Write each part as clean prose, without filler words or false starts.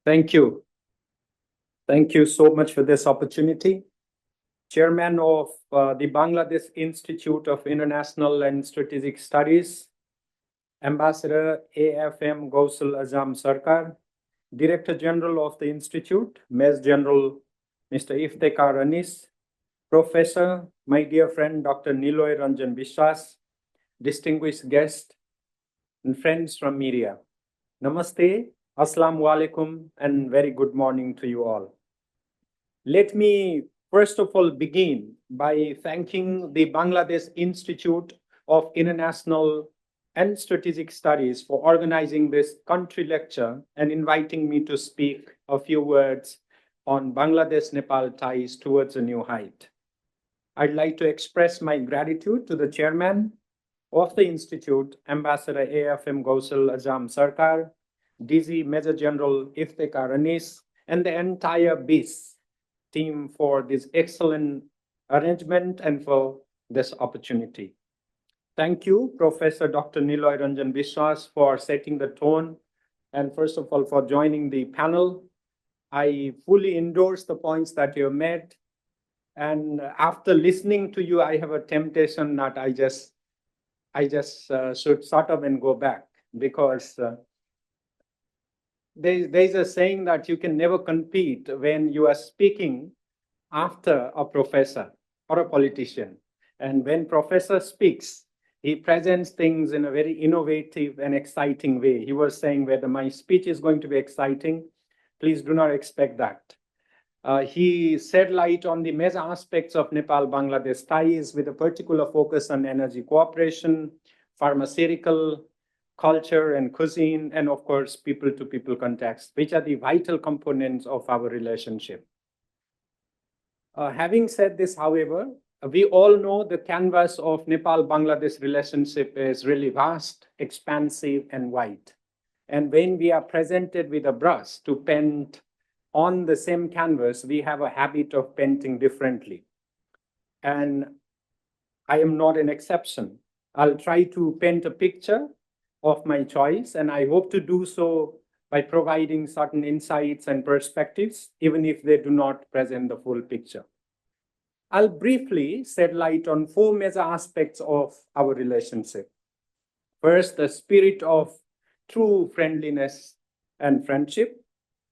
Thank you. Thank you so much for this opportunity. Chairman of the Bangladesh Institute of International and Strategic Studies, Ambassador AFM Gausul Azam Sarkar, Director General of the Institute, Major General Mr. Iftekhar Anis, Professor, my dear friend Dr. Niloy Ranjan Biswas, distinguished guests, and friends from media. Namaste, Assalamu alaikum, and very good morning to you all. Let me first of all begin by thanking the Bangladesh Institute of International and Strategic Studies for organizing this country lecture and inviting me to speak a few words on Bangladesh-Nepal ties towards a new height. I'd like to express my gratitude to the chairman of the Institute, Ambassador AFM Gausul Azam Sarkar, DG Major General Iftekhar Anis, and the entire BIS team for this excellent arrangement and for this opportunity. Thank you, Professor Dr. Niloy Ranjan Biswas, for setting the tone and first of all for joining the panel. I fully endorse the points that you made. And after listening to you, I have a temptation that I just should sort of and go back because there's a saying that you can never compete when you are speaking after a professor or a politician. And when professor speaks, he presents things in a very innovative and exciting way. He was saying whether my speech is going to be exciting, please do not expect that. He shed light on the major aspects of Nepal-Bangladesh ties with a particular focus on energy cooperation, pharmaceutical, culture and cuisine, and of course, people-to-people contacts, which are the vital components of our relationship. Having said this, however, we all know the canvas of Nepal-Bangladesh relationship is really vast, expansive, and wide. And when we are presented with a brush to paint on the same canvas, we have a habit of painting differently. And I am not an exception. I'll try to paint a picture of my choice, and I hope to do so by providing certain insights and perspectives, even if they do not present the full picture. I'll briefly shed light on four major aspects of our relationship. First, the spirit of true friendliness and friendship,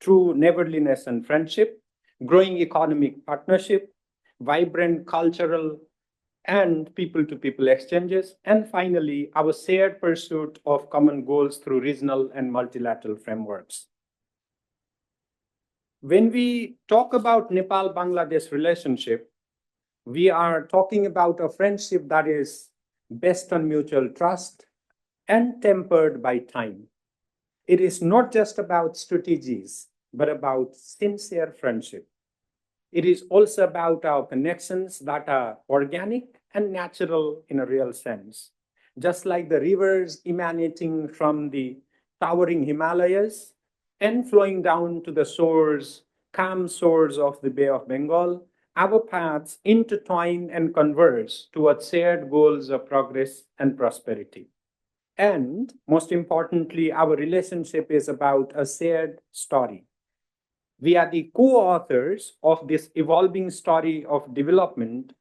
true neighborliness and friendship, growing economic partnership, vibrant cultural and people-to-people exchanges, and finally, our shared pursuit of common goals through regional and multilateral frameworks. When we talk about Nepal-Bangladesh relationship, we are talking about a friendship that is based on mutual trust and tempered by time. It is not just about strategies, but about sincere friendship. It is also about our connections that are organic and natural in a real sense. Just like the rivers emanating from the towering Himalayas and flowing down to the shores, calm shores of the Bay of Bengal, our paths intertwine and converge towards shared goals of progress and prosperity. And most importantly, our relationship is about a shared story. We are the co-authors of this evolving story of development,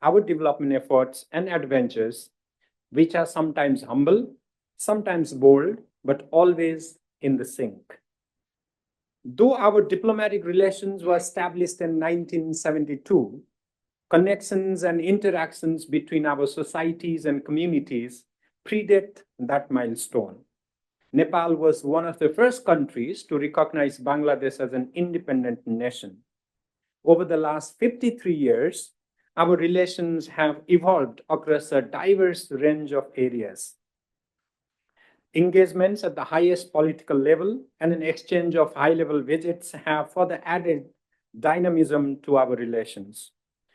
our development efforts and adventures, which are sometimes humble, sometimes bold, but always in the sync. Though our diplomatic relations were established in 1972, connections and interactions between our societies and communities predate that milestone. Nepal was one of the first countries to recognize Bangladesh as an independent nation. Over the last 53 years, our relations have evolved across a diverse range of areas. Engagements at the highest political level and an exchange of high-level visits have further added dynamism to our relations.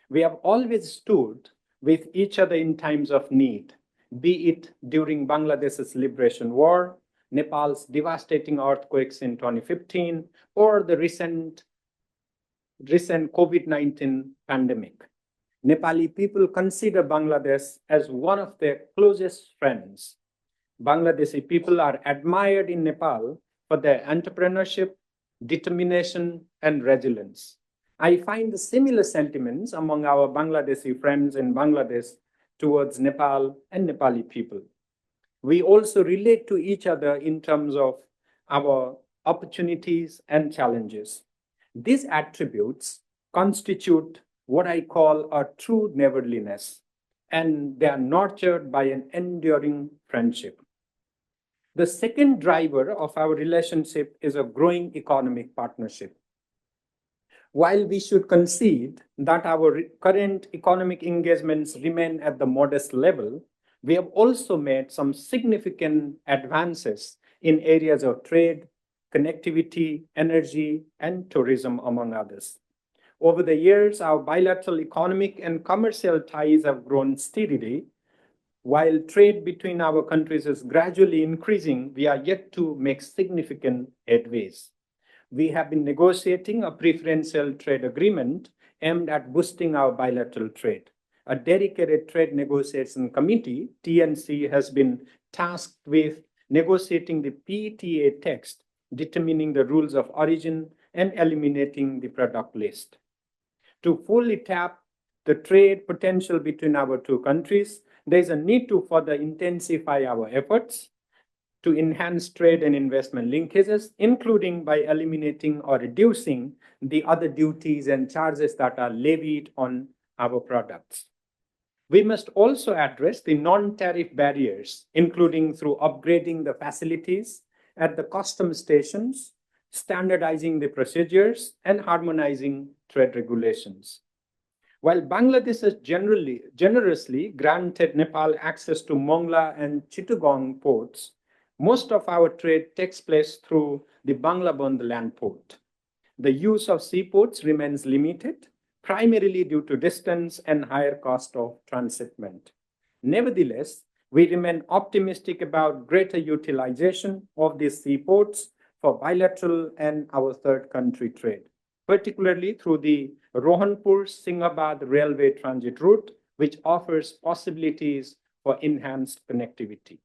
We have always stood with each other in times of need, be it during Bangladesh's liberation war, Nepal's devastating earthquakes in 2015, or the recent COVID-19 pandemic. Nepali people consider Bangladesh as one of their closest friends. Bangladeshi people are admired in Nepal for their entrepreneurship, determination, and resilience. I find the similar sentiments among our Bangladeshi friends in Bangladesh towards Nepal and Nepali people. We also relate to each other in terms of our opportunities and challenges. These attributes constitute what I call a true neighborliness, and they are nurtured by an enduring friendship. The second driver of our relationship is a growing economic partnership. While we should concede that our current economic engagements remain at the modest level, we have also made some significant advances in areas of trade, connectivity, energy, and tourism, among others. Over the years, our bilateral economic and commercial ties have grown steadily. While trade between our countries is gradually increasing, we are yet to make significant headways. We have been negotiating a preferential trade agreement aimed at boosting our bilateral trade. A dedicated trade negotiation committee, TNC, has been tasked with negotiating the PTA text, determining the rules of origin, and eliminating the product list. To fully tap the trade potential between our two countries, there is a need to further intensify our efforts to enhance trade and investment linkages, including by eliminating or reducing the other duties and charges that are levied on our products. We must also address the non-tariff barriers, including through upgrading the facilities at the customs stations, standardizing the procedures, and harmonizing trade regulations. While Bangladesh has generously granted Nepal access to Mongla and Chittagong ports, most of our trade takes place through the Banglaband land port. The use of seaports remains limited, primarily due to distance and higher cost of transshipment. Nevertheless, we remain optimistic about greater utilization of these seaports for bilateral and our third country trade, particularly through the Rohanpur-Singhabad railway transit route, which offers possibilities for enhanced connectivity.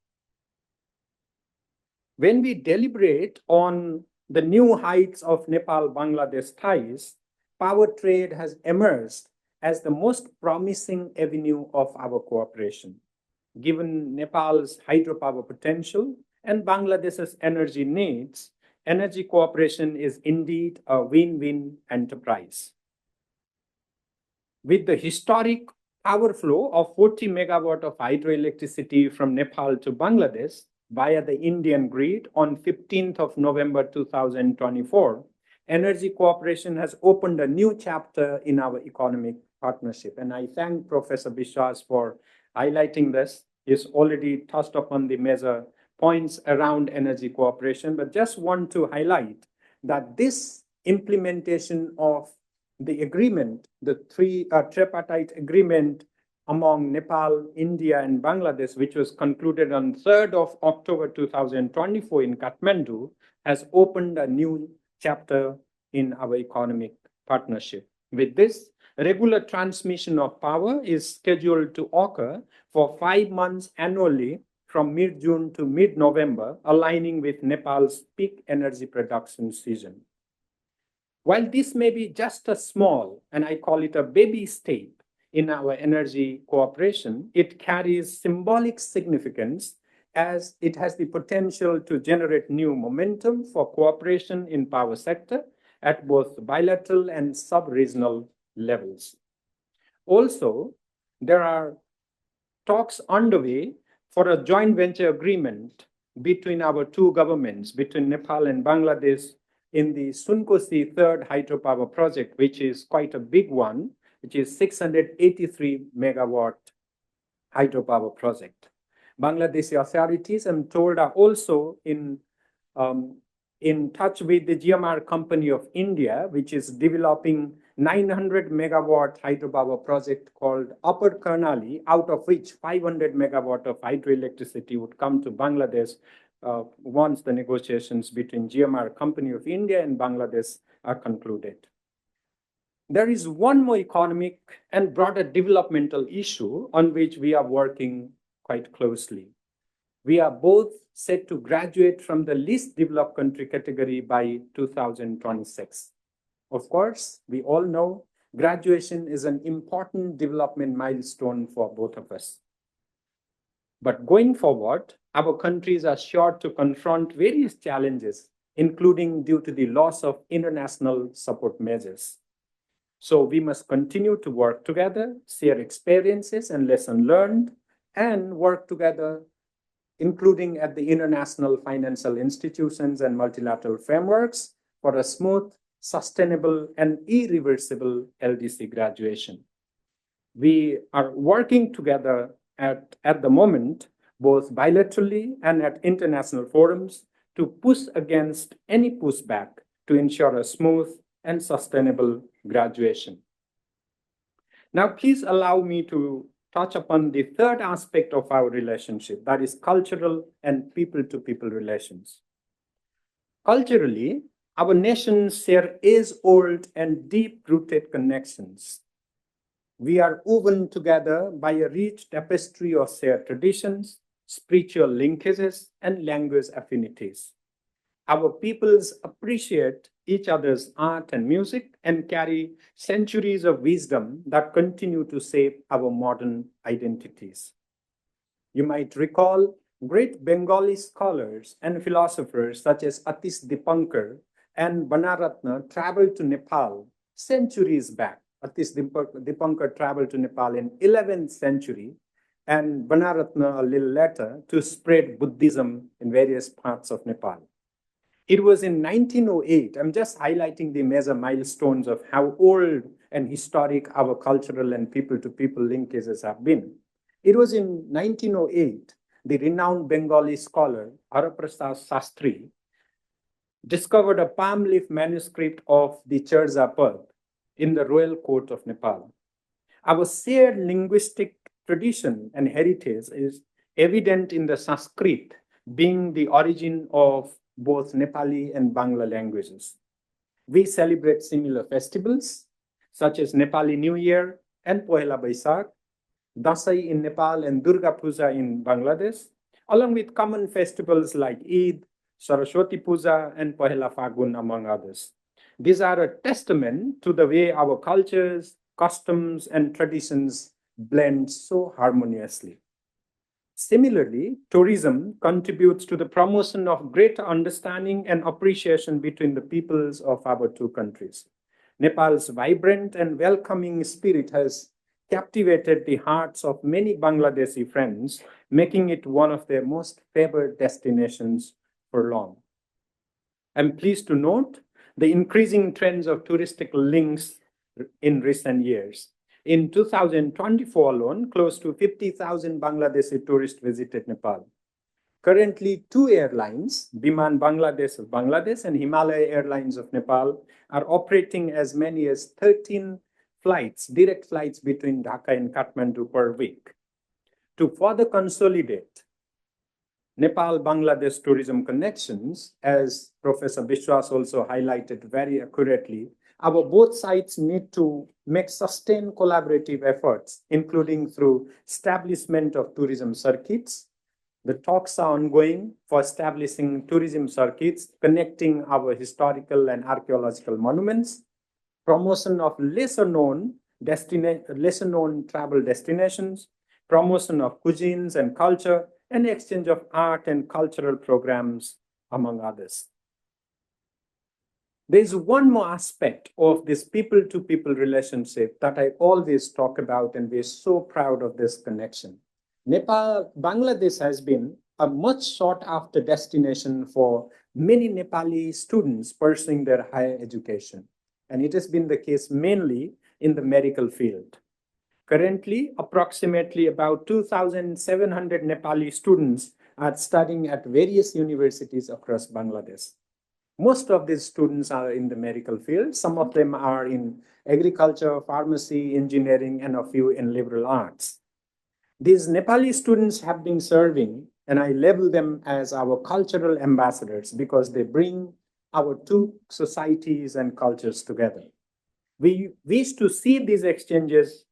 When we deliberate on the new heights of Nepal-Bangladesh ties, power trade has emerged as the most promising avenue of our cooperation. Given Nepal's hydropower potential and Bangladesh's energy needs, energy cooperation is indeed a win-win enterprise. With the historic power flow of 40 megawatt of hydroelectricity from Nepal to Bangladesh via the Indian grid on 15th of November 2024, energy cooperation has opened a new chapter in our economic partnership. And I thank Professor Biswas for highlighting this. He's already touched upon the major points around energy cooperation, but just want to highlight that this implementation of the agreement, the tripartite agreement among Nepal, India, and Bangladesh, which was concluded on 3rd of October 2024 in Kathmandu, has opened a new chapter in our economic partnership. With this, regular transmission of power is scheduled to occur for 5 months annually from mid-June to mid-November, aligning with Nepal's peak energy production season. While this may be just a small, and I call it a baby step in our energy cooperation, it carries symbolic significance as it has the potential to generate new momentum for cooperation in power sector at both bilateral and sub-regional levels. Also, there are talks underway for a joint venture agreement between our two governments, between Nepal and Bangladesh, in the Sunkosi third hydropower project, which is quite a big one, which is 683 megawatt hydropower project. Bangladeshi authorities, I'm told, are also in touch with the GMR Company of India, which is developing 900 megawatt hydropower project called Upper Karnali, out of which 500 megawatt of hydroelectricity would come to Bangladesh once the negotiations between GMR Company of India and Bangladesh are concluded. There is one more economic and broader developmental issue on which we are working quite closely. We are both set to graduate from the least developed country category by 2026. Of course, we all know graduation is an important development milestone for both of us. But going forward, our countries are sure to confront various challenges, including due to the loss of international support measures. So we must continue to work together, share experiences and lessons learned, and work together, including at the international financial institutions and multilateral frameworks, for a smooth, sustainable, and irreversible LDC graduation. We are working together at the moment, both bilaterally and at international forums, to push against any pushback to ensure a smooth and sustainable graduation. Now, please allow me to touch upon the third aspect of our relationship, that is cultural and people-to-people relations. Culturally, our nations share age-old and deep-rooted connections. We are woven together by a rich tapestry of shared traditions, spiritual linkages, and language affinities. Our peoples appreciate each other's art and music and carry centuries of wisdom that continue to shape our modern identities. You might recall great Bengali scholars and philosophers such as Atis Dipankar and Banaratna traveled to Nepal centuries back. Atis Dipankar traveled to Nepal in 11th century and Banaratna a little later to spread Buddhism in various parts of Nepal. It was in 1908, I'm just highlighting the major milestones of how old and historic our cultural and people-to-people linkages have been. It was in 1908, the renowned Bengali scholar Haraprasad Sastri discovered a palm leaf manuscript of the Charza Pad in the royal court of Nepal. Our shared linguistic tradition and heritage is evident in the Sanskrit being the origin of both Nepali and Bangla languages. We celebrate similar festivals such as Nepali New Year and Pohela Baisakh, Dasai in Nepal and Durga Puja in Bangladesh, along with common festivals like Eid, Saraswati Puja, and Pohela Fagun, among others. These are a testament to the way our cultures, customs, and traditions blend so harmoniously. Similarly, tourism contributes to the promotion of greater understanding and appreciation between the peoples of our two countries. Nepal's vibrant and welcoming spirit has captivated the hearts of many Bangladeshi friends, making it one of their most favored destinations for long. I'm pleased to note the increasing trends of touristic links in recent years. In 2024 alone, close to 50,000 Bangladeshi tourists visited Nepal. Currently, two airlines, Biman Bangladesh of Bangladesh and Himalaya Airlines of Nepal, are operating as many as 13 flights, direct flights between Dhaka and Kathmandu per week. To further consolidate Nepal-Bangladesh tourism connections, as Professor Biswas also highlighted very accurately, our both sides need to make sustained collaborative efforts, including through establishment of tourism circuits. The talks are ongoing for establishing tourism circuits, connecting our historical and archaeological monuments, promotion of lesser known travel destinations, promotion of cuisines and culture, and exchange of art and cultural programs, among others. There's one more aspect of this people-to-people relationship that I always talk about, and we're so proud of this connection. Bangladesh has been a much sought-after destination for many Nepali students pursuing their higher education, and it has been the case mainly in the medical field. Currently, approximately about 2,700 Nepali students are studying at various universities across Bangladesh. Most of these students are in the medical field. Some of them are in agriculture, pharmacy, engineering, and a few in liberal arts. These Nepali students have been serving, and I label them as our cultural ambassadors because they bring our two societies and cultures together. We wish to see these exchanges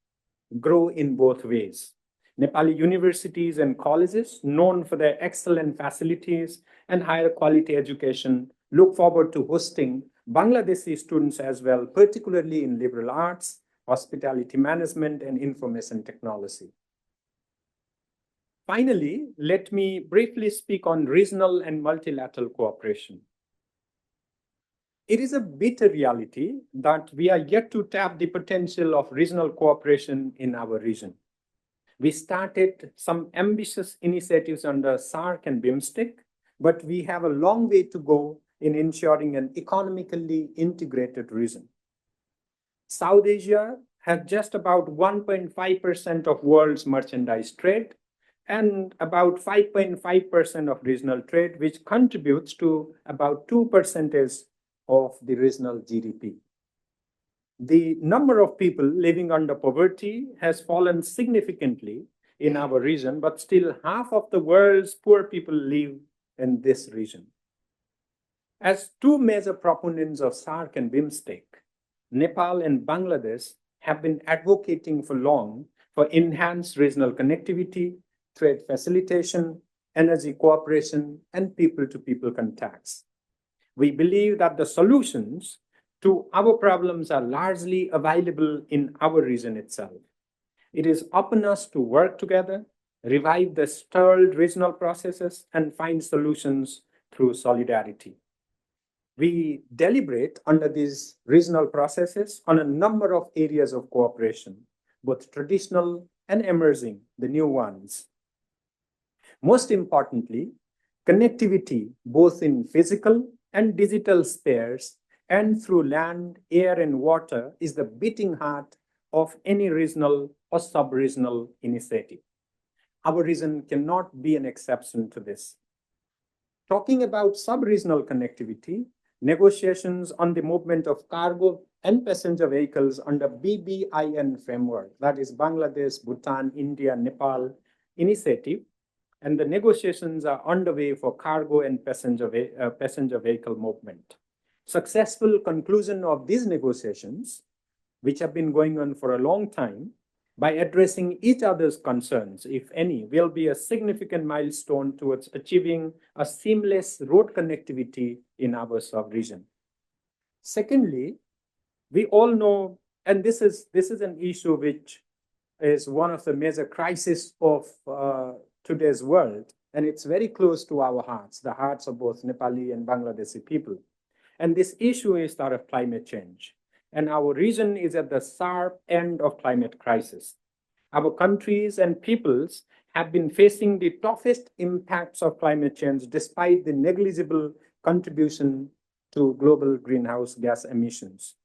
grow in both ways. Nepali universities and colleges, known for their excellent facilities and higher quality education, look forward to hosting Bangladeshi students as well, particularly in liberal arts, hospitality management, and information technology. Finally, let me briefly speak on regional and multilateral cooperation. It is a bitter reality that we are yet to tap the potential of regional cooperation in our region. We started some ambitious initiatives under SAARC and BIMSTEC, but we have a long way to go in ensuring an economically integrated region. South Asia has just about 1.5% of world's merchandise trade and about 5.5% of regional trade, which contributes to about 2% of the regional GDP. The number of people living under poverty has fallen significantly in our region, but still half of the world's poor people live in this region. As two major proponents of SAARC and BIMSTEC, Nepal and Bangladesh have been advocating for long for enhanced regional connectivity, trade facilitation, energy cooperation, and people-to-people contacts. We believe that the solutions to our problems are largely available in our region itself. It is upon us to work together, revive the stalled regional processes, and find solutions through solidarity. We deliberate under these regional processes on a number of areas of cooperation, both traditional and emerging, the new ones. Most importantly, connectivity, both in physical and digital spheres and through land, air, and water, is the beating heart of any regional or sub-regional initiative. Our region cannot be an exception to this. Talking about sub-regional connectivity, negotiations on the movement of cargo and passenger vehicles under BBIN framework, that is Bangladesh, Bhutan, India, Nepal initiative, and the negotiations are underway for cargo and passenger vehicle movement. Successful conclusion of these negotiations, which have been going on for a long time, by addressing each other's concerns, if any, will be a significant milestone towards achieving a seamless road connectivity in our sub-region. Secondly, we all know, and this is an issue which is one of the major crises of today's world, and it's very close to our hearts, the hearts of both Nepali and Bangladeshi people. And this issue is that of climate change. And our region is at the sharp end of climate crisis. Our countries and peoples have been facing the toughest impacts of climate change despite the negligible contribution to global greenhouse gas emissions.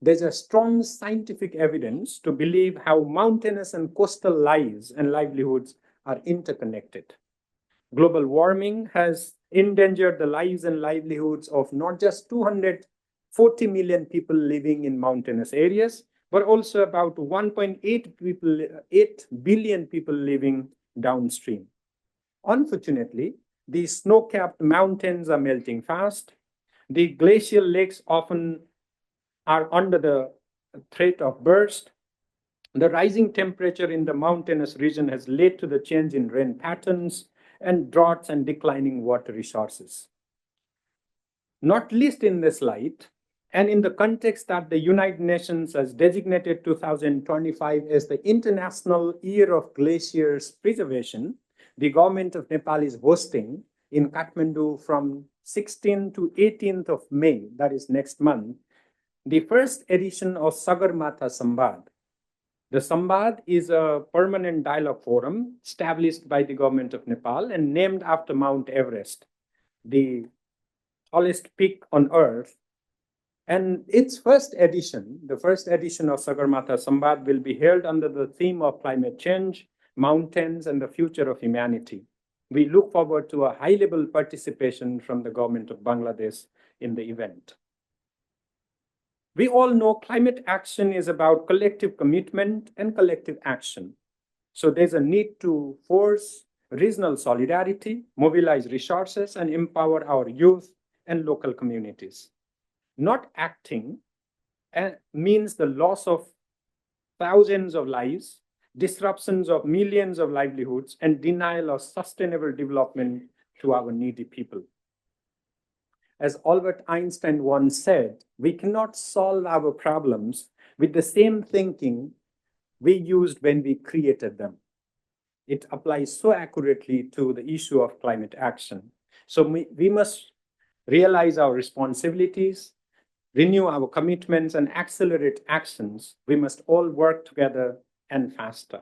There's a strong scientific evidence to believe how mountainous and coastal lives and livelihoods are interconnected. Global warming has endangered the lives and livelihoods of not just 240 million people living in mountainous areas, but also about 1.8 billion people living downstream. Unfortunately, the snow-capped mountains are melting fast. The glacial lakes often are under the threat of burst. The rising temperature in the mountainous region has led to the change in rain patterns and droughts and declining water resources. Not least in this light, and in the context that the United Nations has designated 2025 as the International Year of Glaciers Preservation, the government of Nepal is hosting in Kathmandu from 16th to 18th of May, that is next month, the first edition of Sagarmatha Sambad. The Sambad is a permanent dialogue forum established by the government of Nepal and named after Mount Everest, the tallest peak on earth. And its first edition, the first edition of Sagarmatha Sambad, will be held under the theme of climate change, mountains, and the future of humanity. We look forward to a high-level participation from the government of Bangladesh in the event. We all know climate action is about collective commitment and collective action. So there's a need to force regional solidarity, mobilize resources, and empower our youth and local communities. Not acting means the loss of thousands of lives disruptions of millions of livelihoods, and denial of sustainable development to our needy people. As Albert Einstein once said, we cannot solve our problems with the same thinking we used when we created them. It applies so accurately to the issue of climate action. So we must realize our responsibilities, renew our commitments, and accelerate actions. We must all work together and faster.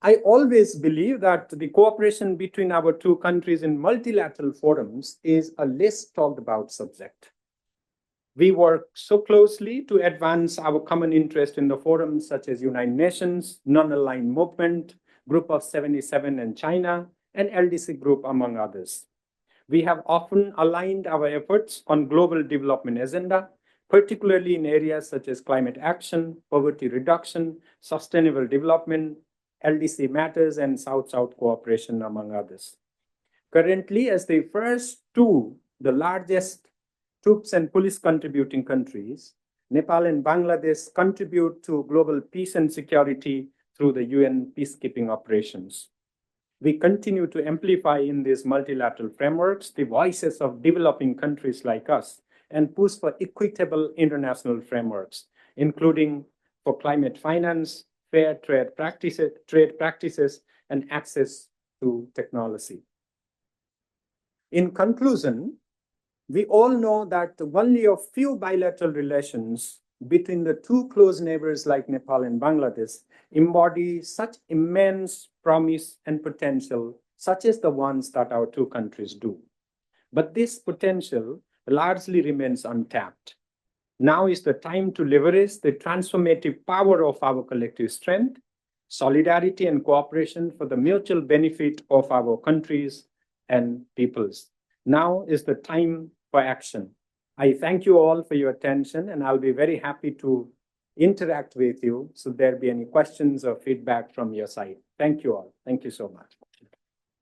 I always believe that the cooperation between our two countries in multilateral forums is a less talked about subject. We work so closely to advance our common interest in the forums such as United Nations, Non-Aligned Movement, Group of 77 and China, and LDC Group, among others. We have often aligned our efforts on global development agenda, particularly in areas such as climate action, poverty reduction, sustainable development, LDC matters, and South-South cooperation, among others. Currently, as the first two, the largest troops and police contributing countries, Nepal and Bangladesh contribute to global peace and security through the UN peacekeeping operations. We continue to amplify in these multilateral frameworks the voices of developing countries like us and push for equitable international frameworks, including for climate finance, fair trade practices, and access to technology. In conclusion, we all know that only a few bilateral relations between the two close neighbors like Nepal and Bangladesh embody such immense promise and potential, such as the ones that our two countries do. But this potential largely remains untapped. Now is the time to leverage the transformative power of our collective strength, solidarity, and cooperation for the mutual benefit of our countries and peoples. Now is the time for action. I thank you all for your attention, and I'll be very happy to interact with you. So there be any questions or feedback from your side. Thank you all. Thank you so much.